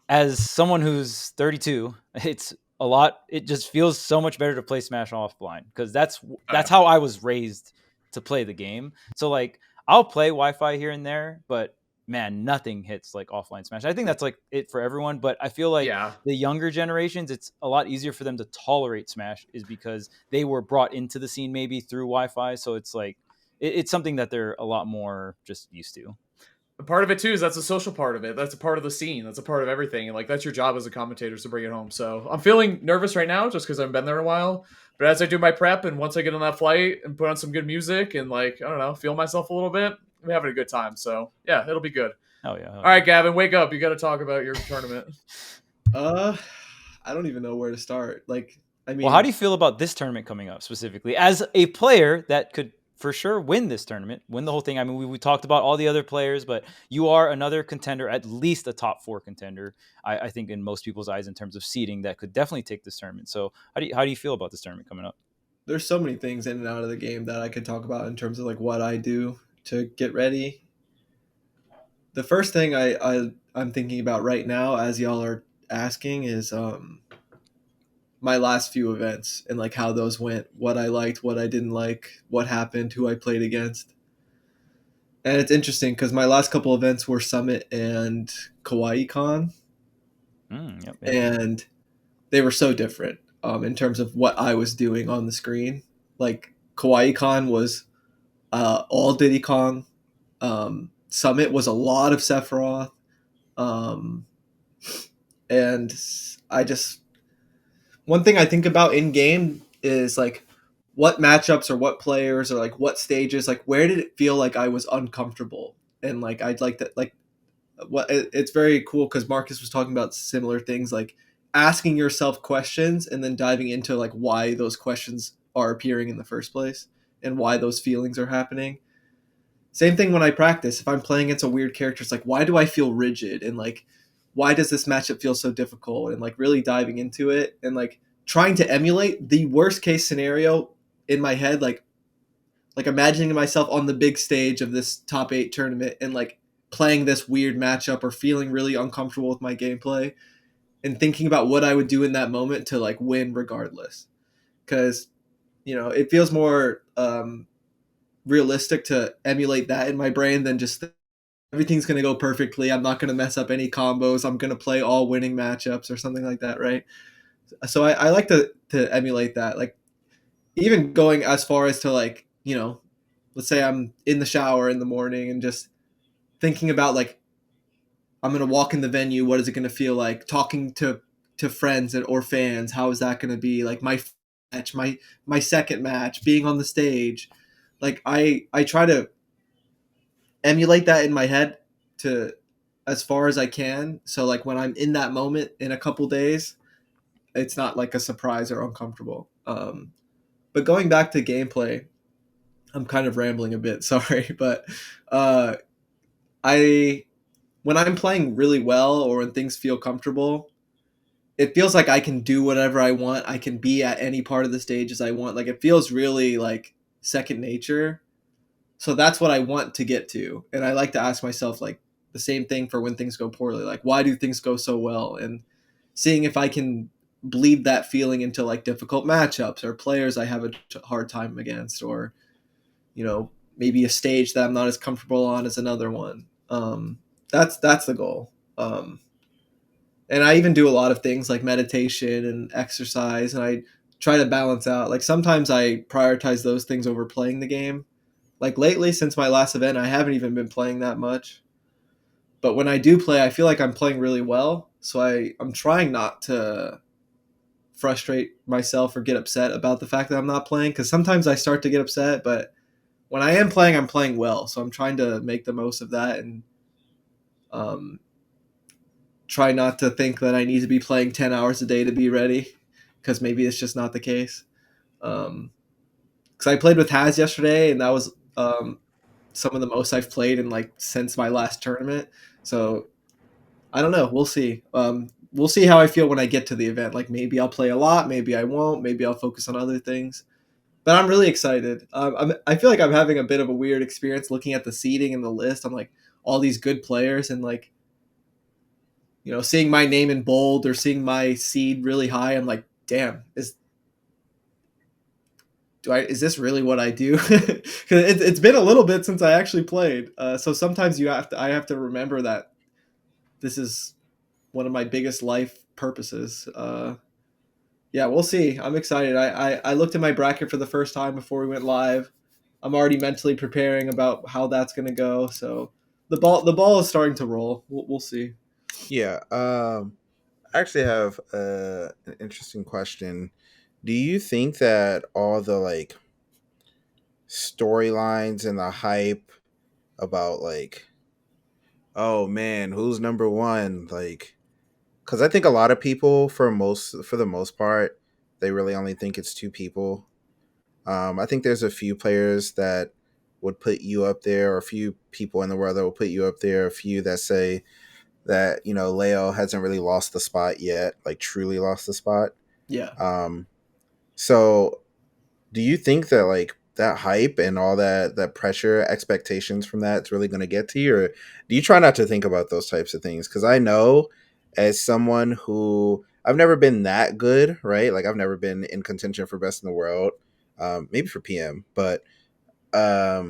as someone who's 32, it's a lot. It just feels so much better to play Smash offline because that's how I was raised to play the game. So like I'll play Wi-Fi here and there, but man, nothing hits like offline Smash. I think that's like it for everyone, but I feel like Yeah. the younger generations, it's a lot easier for them to tolerate Smash is because they were brought into the scene maybe through Wi-Fi. So it's like it's something that they're a lot more just used to. Part of it too is that's a social part of it. That's a part of the scene. That's a part of everything, and like that's your job as a commentator is to bring it home. So I'm feeling nervous right now just because I haven't been there in a while. But as I do my prep and once I get on that flight and put on some good music and like I don't know, feel myself a little bit, I'm having a good time. So yeah, it'll be good. Oh yeah. All right, Gavin, wake up. You got to talk about your tournament. I don't even know where to start. Like, I mean, Well, how do you feel about this tournament coming up specifically as a player that could for sure win this tournament, win the whole thing? I mean, we talked about all the other players, but you are another contender, at least a top 4 contender, I think in most people's eyes in terms of seeding that could definitely take this tournament. So how do you feel about this tournament coming up? there's so many things in and out of the game that I could talk about in terms of like what I do to get ready. The first thing I'm thinking about right now, as y'all are asking, is my last few events and like how those went, what I liked, what I didn't like, what happened, who I played against. And it's interesting because my last couple events were Summit and Kawaii Con, Yep. and they were so different in terms of what I was doing on the screen. Like Kawaii Con was all Diddy Kong. Summit was a lot of Sephiroth. And I just, one thing I think about in game is like what matchups or what players or like what stages, like where did it feel like I was uncomfortable? And like I'd like that, like it's very cool because Marcus was talking about similar things, like asking yourself questions and then diving into like why those questions are appearing in the first place and why those feelings are happening. Same thing when I practice. If I'm playing against a weird character, it's like, why do I feel rigid? And like, why does this matchup feel so difficult? And like really diving into it and like trying to emulate the worst case scenario in my head, like imagining myself on the big stage of this top 8 tournament and like playing this weird matchup or feeling really uncomfortable with my gameplay and thinking about what I would do in that moment to like win regardless. Because, you know, it feels more realistic to emulate that in my brain than just everything's going to go perfectly. I'm not going to mess up any combos. I'm going to play all winning matchups or something like that, right? So I like to emulate that. Like even going as far as to like, you know, let's say I'm in the shower in the morning and just thinking about like, I'm going to walk in the venue. What is it going to feel like? Talking to friends or fans. How is that going to be? Like my match, my second match, being on the stage. Like I try to emulate that in my head to as far as I can. So like when I'm in that moment in a couple days, it's not like a surprise or uncomfortable. But going back to gameplay, I'm kind of rambling a bit, sorry, but when I'm playing really well or when things feel comfortable, it feels like I can do whatever I want. I can be at any part of the stage as I want. Like it feels really like second nature. So that's what I want to get to. And I like to ask myself like the same thing for when things go poorly. Like why do things go so well? And seeing if I can bleed that feeling into like difficult matchups or players I have a hard time against, or, you know, maybe a stage that I'm not as comfortable on as another one. That's the goal. And I even do a lot of things like meditation and exercise, and I try to balance out. Like sometimes I prioritize those things over playing the game. Like lately, since my last event, I haven't even been playing that much. But when I do play, I feel like I'm playing really well. So I'm trying not to frustrate myself or get upset about the fact that I'm not playing, because sometimes I start to get upset, but when I am playing, I'm playing well. So I'm trying to make the most of that and try not to think that I need to be playing 10 hours a day to be ready, because maybe it's just not the case. Because I played with Haz yesterday, and that was some of the most I've played in like since my last tournament. So I don't know. We'll see. We'll see how I feel when I get to the event. Like maybe I'll play a lot, maybe I won't, maybe I'll focus on other things. But I'm really excited. I feel like I'm having a bit of a weird experience looking at the seating and the list. I'm like, all these good players and like, you know, seeing my name in bold or seeing my seed really high, I'm like, damn, is this really what I do? Because it's been a little bit since I actually played. So sometimes I have to remember that this is one of my biggest life purposes. Yeah, we'll see. I'm excited. I looked at my bracket for the first time before we went live. I'm already mentally preparing about how that's going to go. So the ball is starting to roll. We'll see. Yeah. I actually have an interesting question. Do you think that all the like storylines and the hype about like, oh man, who's number one? Like, because I think a lot of people, for the most part, they really only think it's two people. I think there's a few players that would put you up there, or a few people in the world that will put you up there. A few that say that, you know, Leo hasn't really lost the spot yet, like truly lost the spot. Yeah. So do you think that like that hype and all that pressure, expectations from that's really going to get to you, or do you try not to think about those types of things? Because I know, as someone who, I've never been that good, right? Like I've never been in contention for best in the world, maybe for PM, but I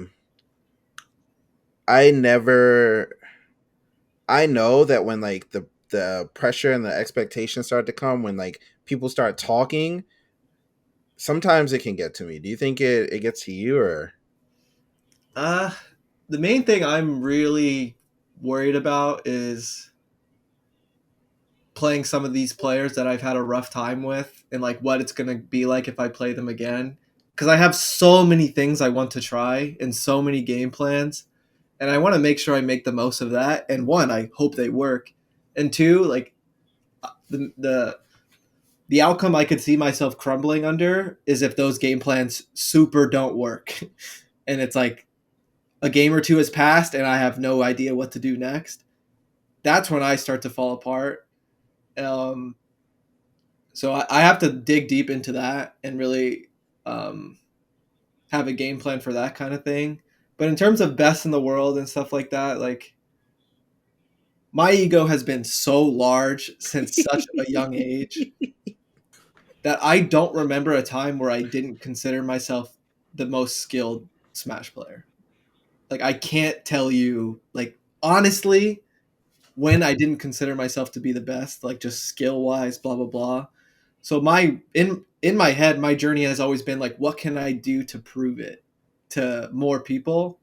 never. I know that when like the pressure and the expectations start to come, when like people start talking, sometimes it can get to me. Do you think it gets to you, or? The main thing I'm really worried about is playing some of these players that I've had a rough time with and like what it's going to be like if I play them again. Because I have so many things I want to try and so many game plans. And I want to make sure I make the most of that. And one, I hope they work. And two, like the outcome I could see myself crumbling under is if those game plans super don't work. And it's like a game or two has passed and I have no idea what to do next. That's when I start to fall apart. So I have to dig deep into that and really have a game plan for that kind of thing. But in terms of best in the world and stuff like that, like my ego has been so large since such a young age that I don't remember a time where I didn't consider myself the most skilled Smash player. Like I can't tell you, like honestly, when I didn't consider myself to be the best, like just skill wise, blah blah blah. So in my head, my journey has always been like, what can I do to prove it to more people?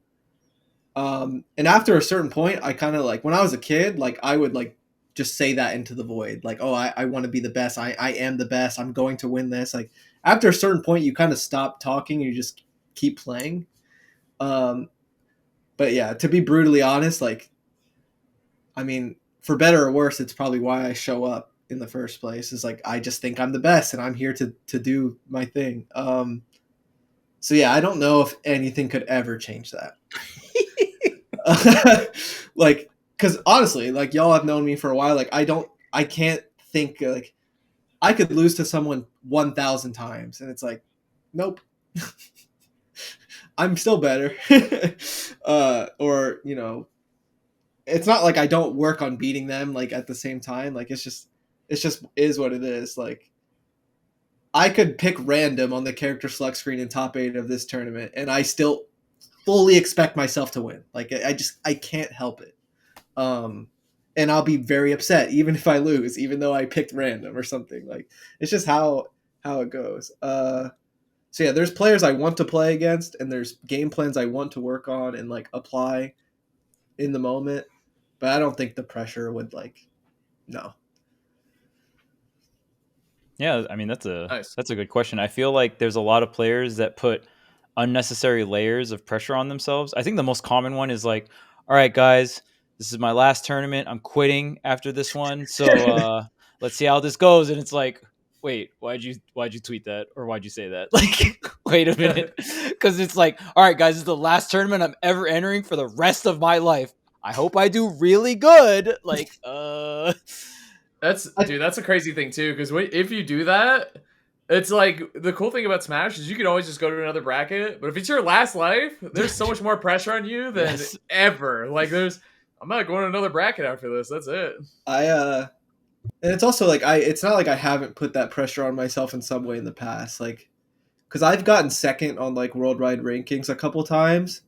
And after a certain point, I kind of like when I was a kid, like I would like just say that into the void, like, oh, I want to be the best. I am the best. I'm going to win this. Like after a certain point, you kind of stop talking. And you just keep playing. But yeah, to be brutally honest, like, I mean, for better or worse, it's probably why I show up in the first place. Is like I just think I'm the best and I'm here to do my thing. So yeah, I don't know if anything could ever change that. Like, because honestly, like y'all have known me for a while. Like I can't think like I could lose to someone 1,000 times, and it's like, nope. I'm still better. Or, you know, it's not like I don't work on beating them like at the same time. Like it's just is what it is. Like I could pick random on the character select screen in top 8 of this tournament and I still fully expect myself to win. Like I can't help it. And I'll be very upset even if I lose, even though I picked random or something. Like it's just how it goes. So yeah, there's players I want to play against and there's game plans I want to work on and like apply in the moment. But I don't think the pressure would like, no. Yeah, I mean that's Nice. a good question. I feel like there's a lot of players that put unnecessary layers of pressure on themselves. I think the most common one is like, all right, guys, this is my last tournament. I'm quitting after this one. So let's see how this goes. And it's like, wait, why'd you tweet that? Or why'd you say that? Like, wait a minute. Because it's like, all right, guys, this is the last tournament I'm ever entering for the rest of my life. I hope I do really good. Like, That's a crazy thing too, because if you do that, it's like the cool thing about Smash is you can always just go to another bracket. But if it's your last life, there's so much more pressure on you than ever. Like there's I'm not going to another bracket after this. That's it. And it's also like it's not like I haven't put that pressure on myself in some way in the past, like because I've gotten second on like worldwide rankings a couple times,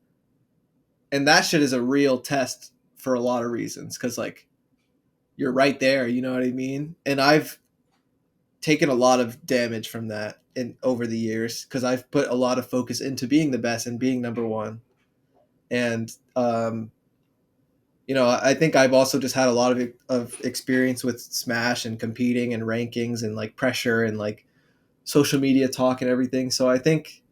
and that shit is a real test for a lot of reasons because like you're right there, you know what I mean? And I've taken a lot of damage from that in over the years because I've put a lot of focus into being the best and being number one. And I think I've also just had a lot of experience with Smash and competing and rankings and like pressure and like social media talk and everything. So I think,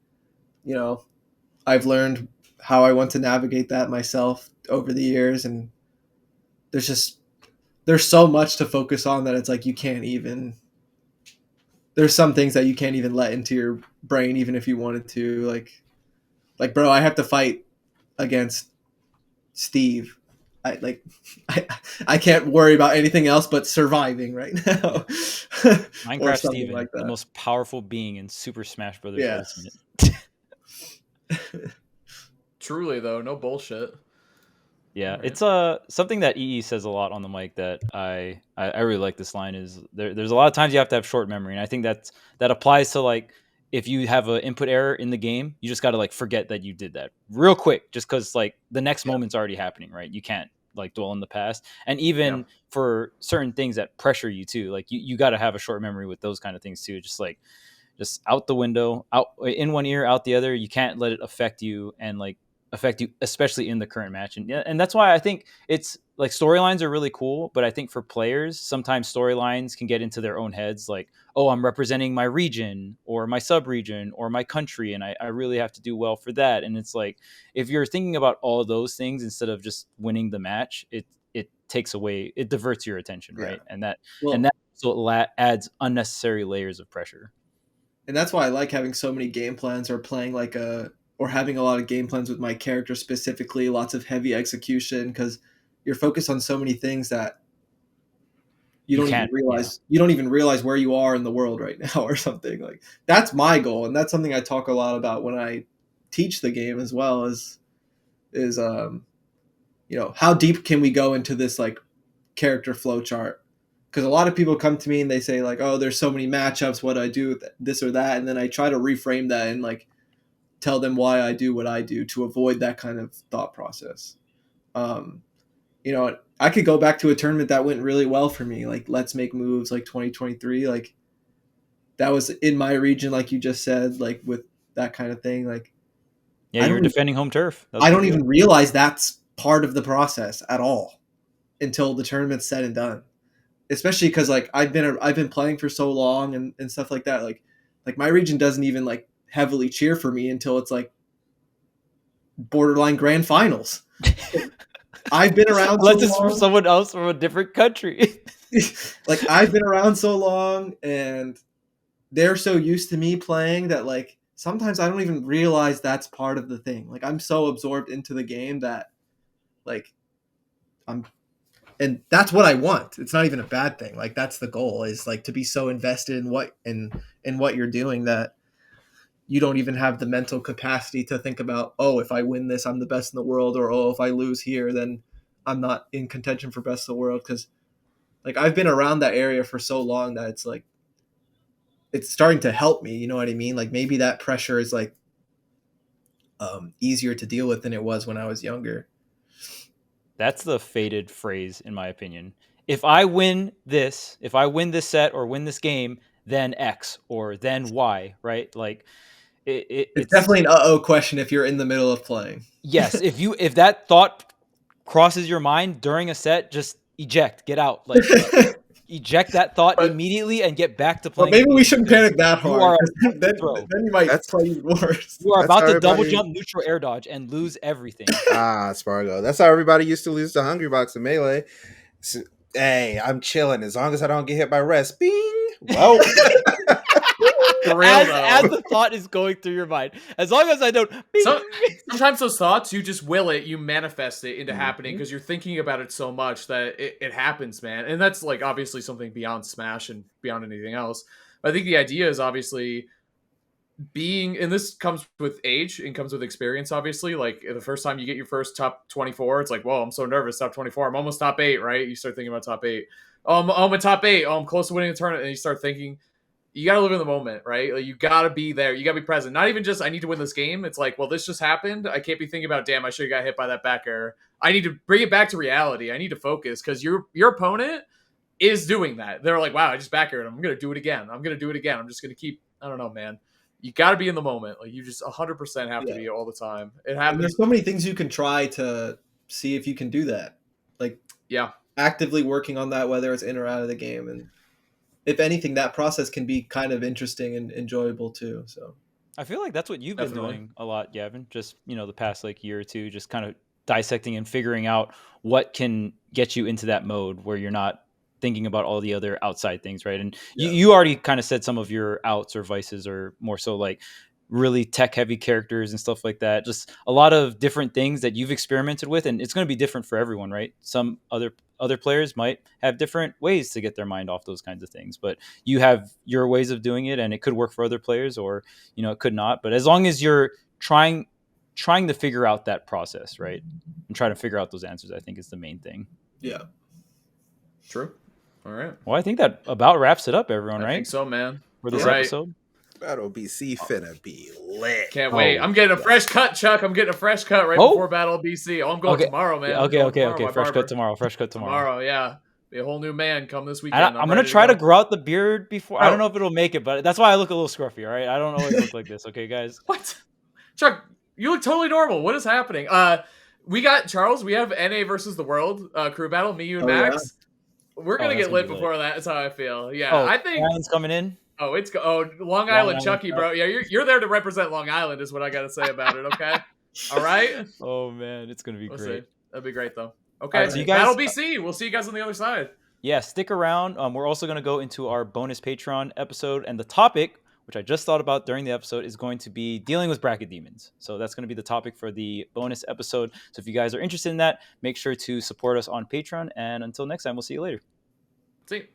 I've learned how I want to navigate that myself over the years. And there's so much to focus on that it's like there's some things that you can't even let into your brain even if you wanted to. Like bro, I have to fight against Steve. I can't worry about anything else but surviving right now. Minecraft Steven, like the most powerful being in Super Smash Brothers Ultimate. Truly though, no bullshit. Yeah, Right. it's something that EE says a lot on the mic that I really like. This line is there's a lot of times you have to have short memory, and I think that applies to like if you have an input error in the game, you just got to like forget that you did that real quick, just because like the next moment's already happening, right? You can't like dwell in the past, and even for certain things that pressure you too, like you got to have a short memory with those kind of things too. Just out the window, out in one ear, out the other. You can't let it affect you and like affect you, especially in the current match. And that's why I think it's like storylines are really cool, but I think for players, sometimes storylines can get into their own heads. Like, oh, I'm representing my region or my sub-region or my country, and I really have to do well for that. And it's like, if you're thinking about all of those things instead of just winning the match, it takes away, it diverts your attention, right? And that also adds unnecessary layers of pressure. And that's why I like having so many game plans or playing or having a lot of game plans with my character specifically, lots of heavy execution, because you're focused on so many things that you don't even realize. You don't even realize where you are in the world right now or something. Like that's my goal, and that's something I talk a lot about when I teach the game as well. Is how deep can we go into this like character flow chart? Because a lot of people come to me and they say like, oh, there's so many matchups, what do I do with this or that, and then I try to reframe that and like tell them why I do what I do to avoid that kind of thought process. I could go back to a tournament that went really well for me, like Let's Make Moves, like 2023, like that was in my region, like you just said, like with that kind of thing. Like, yeah, you were defending home turf. I don't even realize that's part of the process at all until the tournament's said and done. Especially because like I've been playing for so long and stuff like that. Like my region doesn't even like heavily cheer for me until it's like borderline grand finals. I've been around unless it's from someone else from a different country. Like I've been around so long and they're so used to me playing that like sometimes I don't even realize that's part of the thing. Like I'm so absorbed into the game that like and that's what I want. It's not even a bad thing. Like that's the goal, is like to be so invested in what you're doing that you don't even have the mental capacity to think about, oh, if I win this, I'm the best in the world, or oh, if I lose here, then I'm not in contention for best of the world. Because like I've been around that area for so long that it's like it's starting to help me. You know what I mean? Like maybe that pressure is like easier to deal with than it was when I was younger. That's the faded phrase, in my opinion. If I win this set or win this game, then X or then Y, right? Like it's definitely an uh-oh question if you're in the middle of playing. Yes, if that thought crosses your mind during a set, just eject, get out. Like eject that thought immediately and get back to playing. Well, maybe we shouldn't panic that hard. Then you might play worse. You are about to double jump neutral air dodge and lose everything. Spargo. That's how everybody used to lose to Hungry Box and Melee. So, hey, I'm chilling as long as I don't get hit by rest. Bing. Well, as the thought is going through your mind, as long as I don't. Sometimes those thoughts, you just will it, you manifest it into happening because you're thinking about it so much that it happens, man. And that's like obviously something beyond Smash and beyond anything else. I think the idea is obviously and this comes with age and comes with experience, obviously. Like the first time you get your first top 24, it's like, whoa, I'm so nervous. Top 24, I'm almost top 8, right? You start thinking about top 8. I'm a top 8. I'm close to winning the tournament. And you start thinking, you got to live in the moment, right? Like, you got to be there. You got to be present. Not even just, I need to win this game. It's like, well, this just happened. I can't be thinking about, damn, I should have got hit by that back air. I need to bring it back to reality. I need to focus because your opponent is doing that. They're like, wow, I just back aired him. I'm going to do it again. I'm going to do it again. I'm just going to keep, I don't know, man. You got to be in the moment. Like, you just 100% have to be all the time. It And happens. there's so many things you can try to see if you can do that. Like, Yeah. actively working on that, whether it's in or out of the game. And if anything, that process can be kind of interesting and enjoyable too. So I feel like that's what you've Definitely. been doing a lot, Gavin. Just, the past like year or two, just kind of dissecting and figuring out what can get you into that mode where you're not thinking about all the other outside things, right? And you already kind of said some of your outs or vices are more so like really tech heavy characters and stuff like that. Just a lot of different things that you've experimented with, and it's going to be different for everyone, right? Some other players might have different ways to get their mind off those kinds of things, but you have your ways of doing it, and it could work for other players, or it could not. But as long as you're trying to figure out that process, right, and try to figure out those answers, I think is the main thing. yeah. True. All right. Well, I think that about wraps it up, everyone, I right? think so, man. For this Right. episode. Battle BC finna be lit. Can't wait. I'm getting a fresh cut, Chuck. I'm getting a fresh cut right before Battle BC. Oh, I'm going tomorrow, man. Okay. Tomorrow, Fresh cut tomorrow. Tomorrow, yeah. Be a whole new man come this weekend. I'm going to try to grow out the beard before. I don't know if it'll make it, but that's why I look a little scruffy, all right? I don't always look like this, okay, guys? What? Chuck, you look totally normal. What is happening? We got Charles. We have NA versus the world crew battle. Me, you, and Max. Yeah. We're gonna get lit before that. That's how I feel. Yeah, I think Ryan's coming in. Long Island, Chucky, bro. Yeah, you're there to represent Long Island, is what I gotta say about it. Okay, all right. Oh man, it's gonna be We'll great. see. That'd be great though. Okay, Right, so you guys, Battle BC. We'll see you guys on the other side. Yeah, stick around. We're also gonna go into our bonus Patreon episode, and the topic, which I just thought about during the episode, is going to be dealing with bracket demons. So that's going to be the topic for the bonus episode. So if you guys are interested in that, make sure to support us on Patreon. And until next time, we'll see you later. See you.